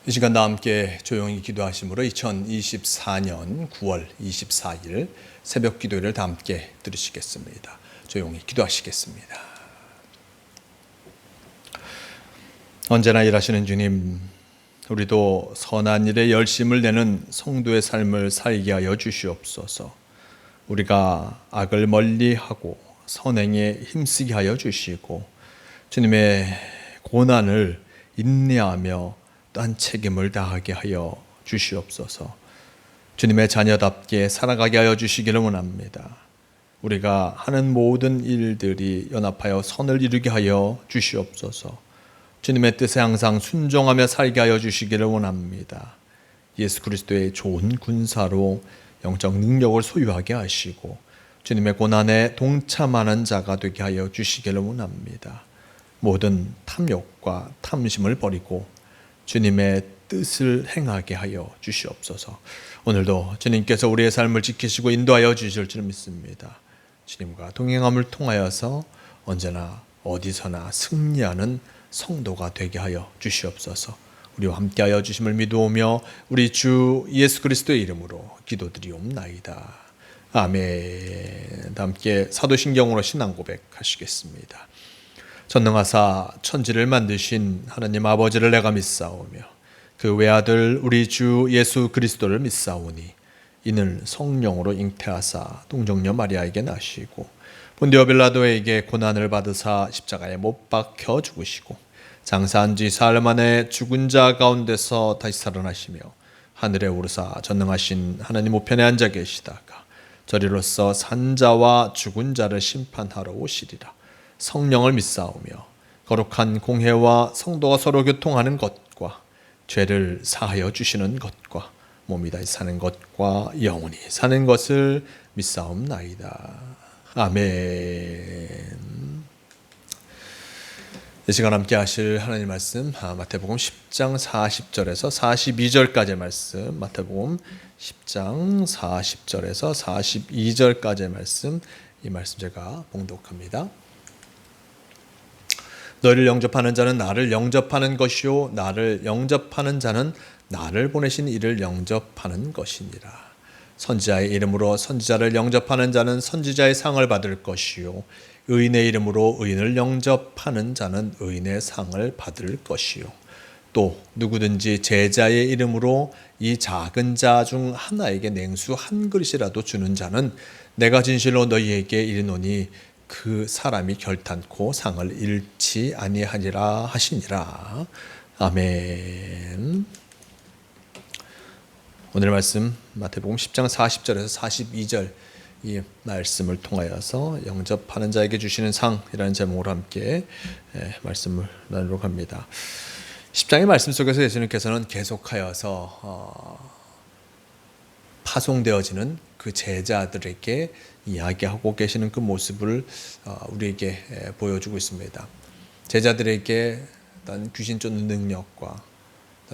이 시간 다 함께 조용히 기도하심으로 2024년 9월 24일 새벽 기도를 다 함께 들으시겠습니다. 조용히 기도하시겠습니다. 언제나 일하시는 주님, 우리도 선한 일에 열심을 내는 성도의 삶을 살게 하여 주시옵소서. 우리가 악을 멀리하고 선행에 힘쓰게 하여 주시고 주님의 고난을 인내하며 또한 책임을 다하게 하여 주시옵소서. 주님의 자녀답게 살아가게 하여 주시기를 원합니다. 우리가 하는 모든 일들이 연합하여 선을 이루게 하여 주시옵소서. 주님의 뜻에 항상 순종하며 살게 하여 주시기를 원합니다. 예수 그리스도의 좋은 군사로 영적 능력을 소유하게 하시고 주님의 고난에 동참하는 자가 되게 하여 주시기를 원합니다. 모든 탐욕과 탐심을 버리고 주님의 뜻을 행하게 하여 주시옵소서. 오늘도 주님께서 우리의 삶을 지키시고 인도하여 주실 줄 믿습니다. 주님과 동행함을 통하여서 언제나 어디서나 승리하는 성도가 되게 하여 주시옵소서. 우리와 함께하여 주심을 믿으오며 우리 주 예수 그리스도의 이름으로 기도드리옵나이다. 아멘. 함께 사도신경으로 신앙 고백하시겠습니다. 전능하사 천지를 만드신 하나님 아버지를 내가 믿사오며 그 외아들 우리 주 예수 그리스도를 믿사오니 이는 성령으로 잉태하사 동정녀 마리아에게 나시고 본디오 빌라도에게 고난을 받으사 십자가에 못 박혀 죽으시고 장사한 지 사흘 만에 죽은 자 가운데서 다시 살아나시며 하늘에 오르사 전능하신 하나님 우편에 앉아 계시다가 저리로서 산 자와 죽은 자를 심판하러 오시리라. 성령을 믿사오며 거룩한 공회와 성도가 서로 교통하는 것과 죄를 사하여 주시는 것과 몸이 다시 사는 것과 영원히 사는 것을 믿사옵나이다. 아멘. 이 시간 함께 하실 하나님 말씀 마태복음 10장 40절에서 42절까지의 말씀, 마태복음 10장 40절에서 42절까지의 말씀, 이 말씀 제가 봉독합니다. 너희를 영접하는 자는 나를 영접하는 것이요 나를 영접하는 자는 나를 보내신 이를 영접하는 것이니라. 선지자의 이름으로 선지자를 영접하는 자는 선지자의 상을 받을 것이요 의인의 이름으로 의인을 영접하는 자는 의인의 상을 받을 것이요 또 누구든지 제자의 이름으로 이 작은 자 중 하나에게 냉수 한 그릇이라도 주는 자는 내가 진실로 너희에게 이르노니 그 사람이 결탄코 상을 잃지 아니하리라 하시니라. 아멘. 오늘 말씀 마태복음 10장 40절에서 42절 이 말씀을 통하여서 영접하는 자에게 주시는 상이라는 제목으로 함께 말씀을 나누도록 합니다. 10장의 말씀 속에서 예수님께서는 계속하여서 파송되어지는 그 제자들에게 이야기하고 계시는 그 모습을 우리에게 보여주고 있습니다. 제자들에게 어떤 귀신 쫓는 능력과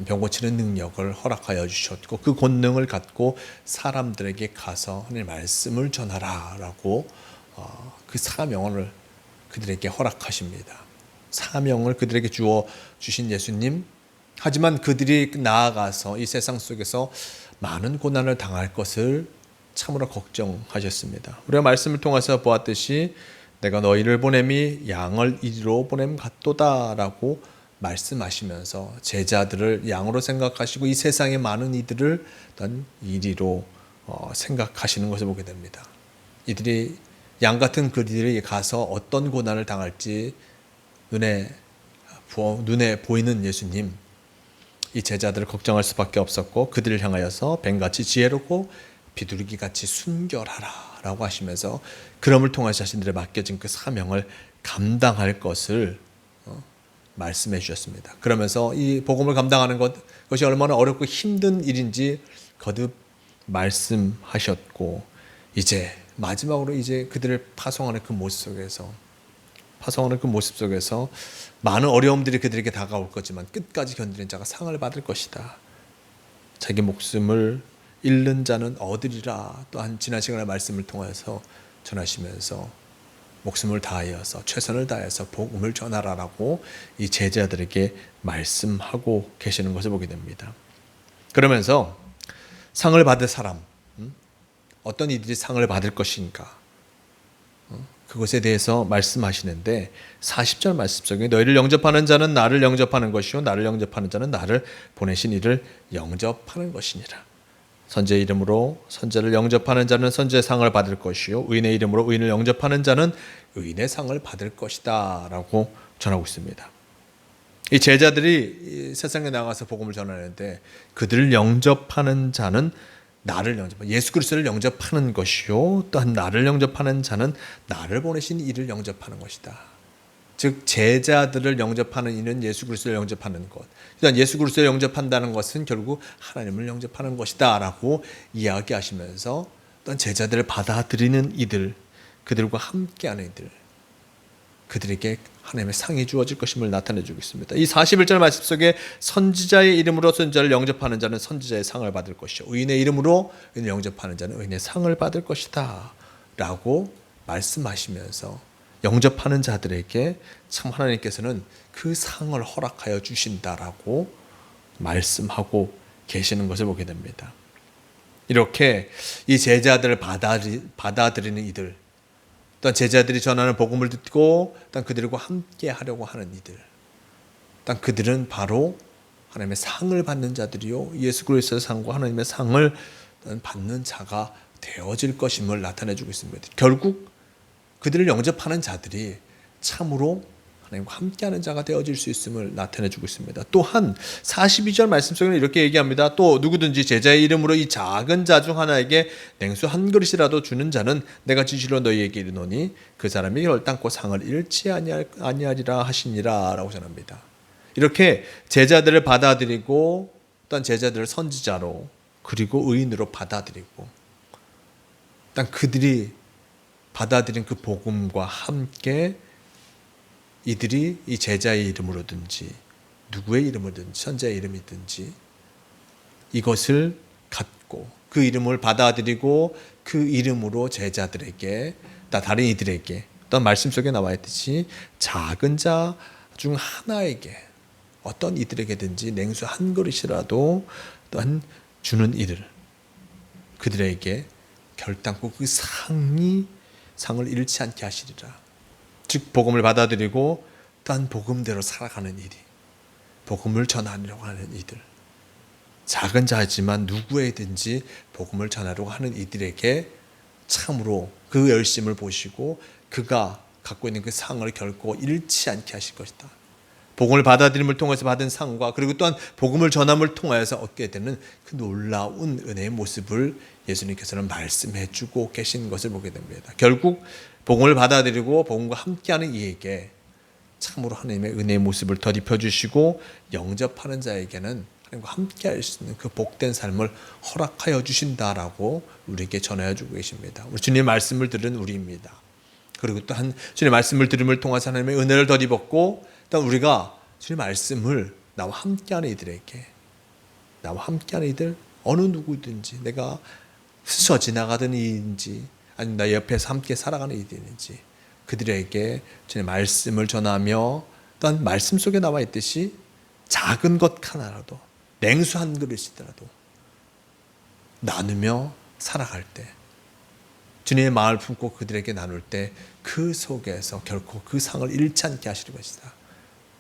병 고치는 능력을 허락하여 주셨고 그 권능을 갖고 사람들에게 가서 하나님의 말씀을 전하라라고 그 사명을 그들에게 허락하십니다. 사명을 그들에게 주어 주신 예수님, 하지만 그들이 나아가서 이 세상 속에서 많은 고난을 당할 것을 참으로 걱정하셨습니다. 우리가 말씀을 통해서 보았듯이 내가 너희를 보냄이 양을 이리로 보냄 같도다라고 말씀하시면서 제자들을 양으로 생각하시고 이 세상의 많은 이들을 어떤 이리로 생각하시는 것을 보게 됩니다. 이들이 양 같은 그들이 가서 어떤 고난을 당할지 눈에 보이는 예수님, 이 제자들을 걱정할 수밖에 없었고 그들을 향하여서 뱀같이 지혜롭고 비둘기같이 순결하라 라고 하시면서 그럼을 통해서 자신들의 맡겨진 그 사명을 감당할 것을 말씀해 주셨습니다. 그러면서 이 복음을 감당하는 것이 얼마나 어렵고 힘든 일인지 거듭 말씀하셨고 이제 마지막으로 이제 그들을 파송하는 그 모습 속에서 많은 어려움들이 그들에게 다가올 거지만 끝까지 견디는 자가 상을 받을 것이다. 자기 목숨을 잃는 자는 얻으리라 또한 지난 시간의 말씀을 통해서 전하시면서 목숨을 다하여서 최선을 다해서 복음을 전하라라고 이 제자들에게 말씀하고 계시는 것을 보게 됩니다. 그러면서 상을 받을 사람, 어떤 이들이 상을 받을 것인가, 그것에 대해서 말씀하시는데 40절 말씀 속에 너희를 영접하는 자는 나를 영접하는 것이요 나를 영접하는 자는 나를 보내신 이를 영접하는 것이니라. 선지의 이름으로 선지자를 영접하는 자는 선지의 상을 받을 것이요 의인의 이름으로 의인을 영접하는 자는 의인의 상을 받을 것이다 라고 전하고 있습니다. 이 제자들이 세상에 나가서 복음을 전하는데 그들을 영접하는 자는 나를 영접하는, 예수 그리스도를 영접하는 것이요 또한 나를 영접하는 자는 나를 보내신 이를 영접하는 것이다. 즉 제자들을 영접하는 이는 예수 그리스도를 영접하는 것. 일단 예수 그리스도를 영접한다는 것은 결국 하나님을 영접하는 것이다 라고 이야기하시면서 어떤 제자들을 받아들이는 이들, 그들과 함께하는 이들, 그들에게 하나님의 상이 주어질 것임을 나타내주고 있습니다. 이 41절 말씀 속에 선지자의 이름으로 선지자를 영접하는 자는 선지자의 상을 받을 것이요 의인의 이름으로 의인을 영접하는 자는 의인의 상을 받을 것이다 라고 말씀하시면서 영접하는 자들에게 참 하나님께서는 그 상을 허락하여 주신다라고 말씀하고 계시는 것을 보게 됩니다. 이렇게 이 제자들을 받아들이는 이들, 또한 제자들이 전하는 복음을 듣고 또한 그들과 함께 하려고 하는 이들, 또한 그들은 바로 하나님의 상을 받는 자들이요 예수 그리스도의 상과 하나님의 상을 받는 자가 되어질 것임을 나타내주고 있습니다. 결국 그들을 영접하는 자들이 참으로 하나님과 함께하는 자가 되어질 수 있음을 나타내주고 있습니다. 또한 42절 말씀 속에는 이렇게 얘기합니다. 또 누구든지 제자의 이름으로 이 작은 자 중 하나에게 냉수 한 그릇이라도 주는 자는 내가 진실로 너희에게 이르노니 그 사람이 결단코 상을 잃지 아니하리라 하시니라 라고 전합니다. 이렇게 제자들을 받아들이고 또한 제자들을 선지자로 그리고 의인으로 받아들이고 또한 그들이 받아들인 그 복음과 함께 이들이 이 제자의 이름으로든지 누구의 이름이든지 선지자의 이름이든지 이것을 갖고 그 이름을 받아들이고 그 이름으로 제자들에게 다른 이들에게 어떤 말씀 속에 나와 있듯이 작은 자 중 하나에게 어떤 이들에게든지 냉수 한 그릇이라도 또한 주는 이들 그들에게 결단코 그 상을 잃지 않게 하시리라. 즉 복음을 받아들이고 또한 복음대로 살아가는 일이 복음을 전하려고 하는 이들 작은 자지만 누구에든지 복음을 전하려고 하는 이들에게 참으로 그 열심을 보시고 그가 갖고 있는 그 상을 결코 잃지 않게 하실 것이다. 복음을 받아들임을 통해서 받은 상과 그리고 또한 복음을 전함을 통하여서 얻게 되는 그 놀라운 은혜의 모습을 예수님께서는 말씀해 주고 계신 것을 보게 됩니다. 결국 복음을 받아들이고 복음과 함께하는 이에게 참으로 하나님의 은혜의 모습을 덧입혀 주시고 영접하는 자에게는 하나님과 함께할 수 있는 그 복된 삶을 허락하여 주신다라고 우리에게 전하여 주고 계십니다. 우리 주님의 말씀을 들은 우리입니다. 그리고 또한 주님의 말씀을 들음을 통해서 하나님의 은혜를 덧입었고 또 우리가 주님의 말씀을 나와 함께하는 이들에게 나와 함께하는 이들 어느 누구든지 내가 스쳐 지나가던 이인지 아니면 나 옆에서 함께 살아가는 이들인지 그들에게 주님의 말씀을 전하며 또한 말씀 속에 나와 있듯이 작은 것 하나라도 냉수 한 그릇이더라도 나누며 살아갈 때 주님의 마음을 품고 그들에게 나눌 때 그 속에서 결코 그 상을 잃지 않게 하실 것이다.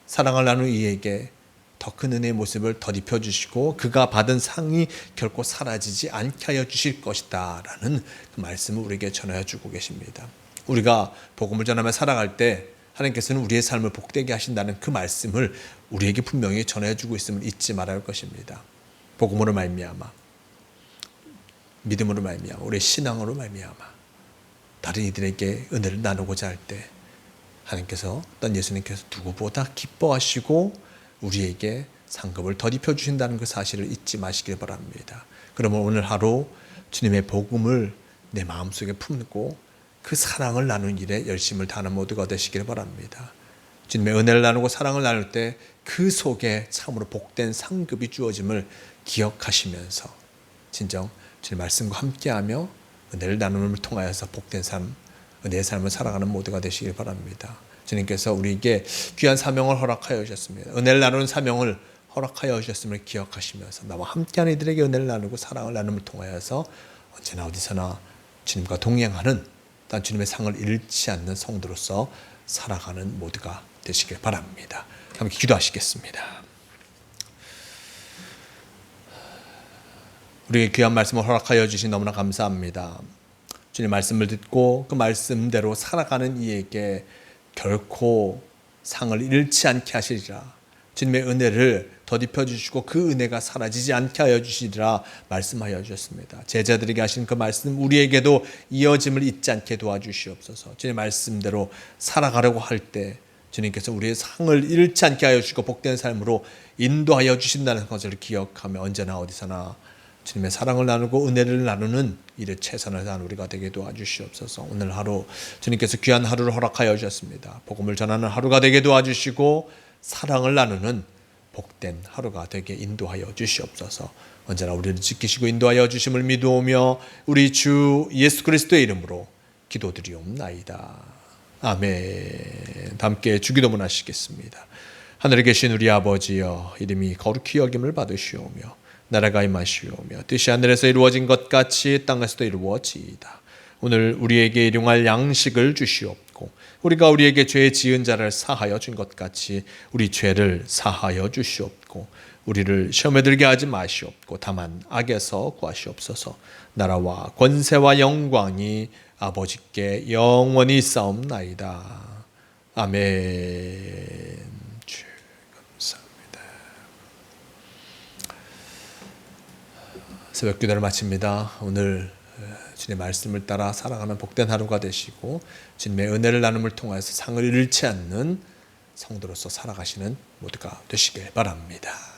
사랑을 나누는 이에게 더 큰 은혜의 모습을 덧입혀 주시고 그가 받은 상이 결코 사라지지 않게 하여 주실 것이다 라는 그 말씀을 우리에게 전하여 주고 계십니다. 우리가 복음을 전하며 살아갈 때 하나님께서는 우리의 삶을 복되게 하신다는 그 말씀을 우리에게 분명히 전해 주고 있음을 잊지 말아야 할 것입니다. 복음으로 말미암아 믿음으로 말미암아 우리의 신앙으로 말미암아 다른 이들에게 은혜를 나누고자 할 때 하나님께서 어떤 예수님께서 누구보다 기뻐하시고 우리에게 상급을 덧입혀 주신다는 그 사실을 잊지 마시길 바랍니다. 그러면 오늘 하루 주님의 복음을 내 마음속에 품고 그 사랑을 나누는 일에 열심을 다하는 모두가 되시길 바랍니다. 주님의 은혜를 나누고 사랑을 나눌 때 그 속에 참으로 복된 상급이 주어짐을 기억하시면서 진정 주님의 말씀과 함께하며 은혜를 나눔을 통하여서 복된 삶, 은혜의 삶을 살아가는 모두가 되시길 바랍니다. 주님께서 우리에게 귀한 사명을 허락하여 주셨습니다. 은혜를 나누는 사명을 허락하여 주셨음을 기억하시면서 나와 함께하는 이들에게 은혜를 나누고 사랑을 나눔을 통하여서 언제나 어디서나 주님과 동행하는 단 주님의 상을 잃지 않는 성도로서 살아가는 모두가 되시길 바랍니다. 함께 기도하시겠습니다. 우리에게 귀한 말씀을 허락하여 주신 너무나 감사합니다. 주님 말씀을 듣고 그 말씀대로 살아가는 이에게 결코 상을 잃지 않게 하시리라. 주님의 은혜를 더딥혀 주시고 그 은혜가 사라지지 않게 하여 주시리라 말씀하여 주셨습니다. 제자들에게 하신 그 말씀 우리에게도 이어짐을 잊지 않게 도와주시옵소서. 주님의 말씀대로 살아가려고 할 때 주님께서 우리의 상을 잃지 않게 하여 주시고 복된 삶으로 인도하여 주신다는 것을 기억하며 언제나 어디서나 주님의 사랑을 나누고 은혜를 나누는 일에 최선을 다한 우리가 되게 도와주시옵소서. 오늘 하루 주님께서 귀한 하루를 허락하여 주셨습니다. 복음을 전하는 하루가 되게 도와주시고 사랑을 나누는 복된 하루가 되게 인도하여 주시옵소서. 언제나 우리를 지키시고 인도하여 주심을 믿으오며 우리 주 예수 그리스도의 이름으로 기도드리옵나이다. 아멘. 함께 주기도문 하시겠습니다. 하늘에 계신 우리 아버지여, 이름이 거룩히 여김을 받으시오며 나라가 임하시오며 뜻이 하늘에서 이루어진 것 같이 땅에서도 이루어지이다. 오늘 우리에게 일용할 양식을 주시옵고 우리가 우리에게 죄 지은 자를 사하여 준 것 같이 우리 죄를 사하여 주시옵고 우리를 시험에 들게 하지 마시옵고 다만 악에서 구하시옵소서. 나라와 권세와 영광이 아버지께 영원히 싸움나이다. 아멘. 주 감사합니다. 새벽 기도를 마칩니다. 오늘 주님의 말씀을 따라 살아가는 복된 하루가 되시고 주님의 은혜를 나눔을 통해서 상을 잃지 않는 성도로서 살아가시는 모두가 되시길 바랍니다.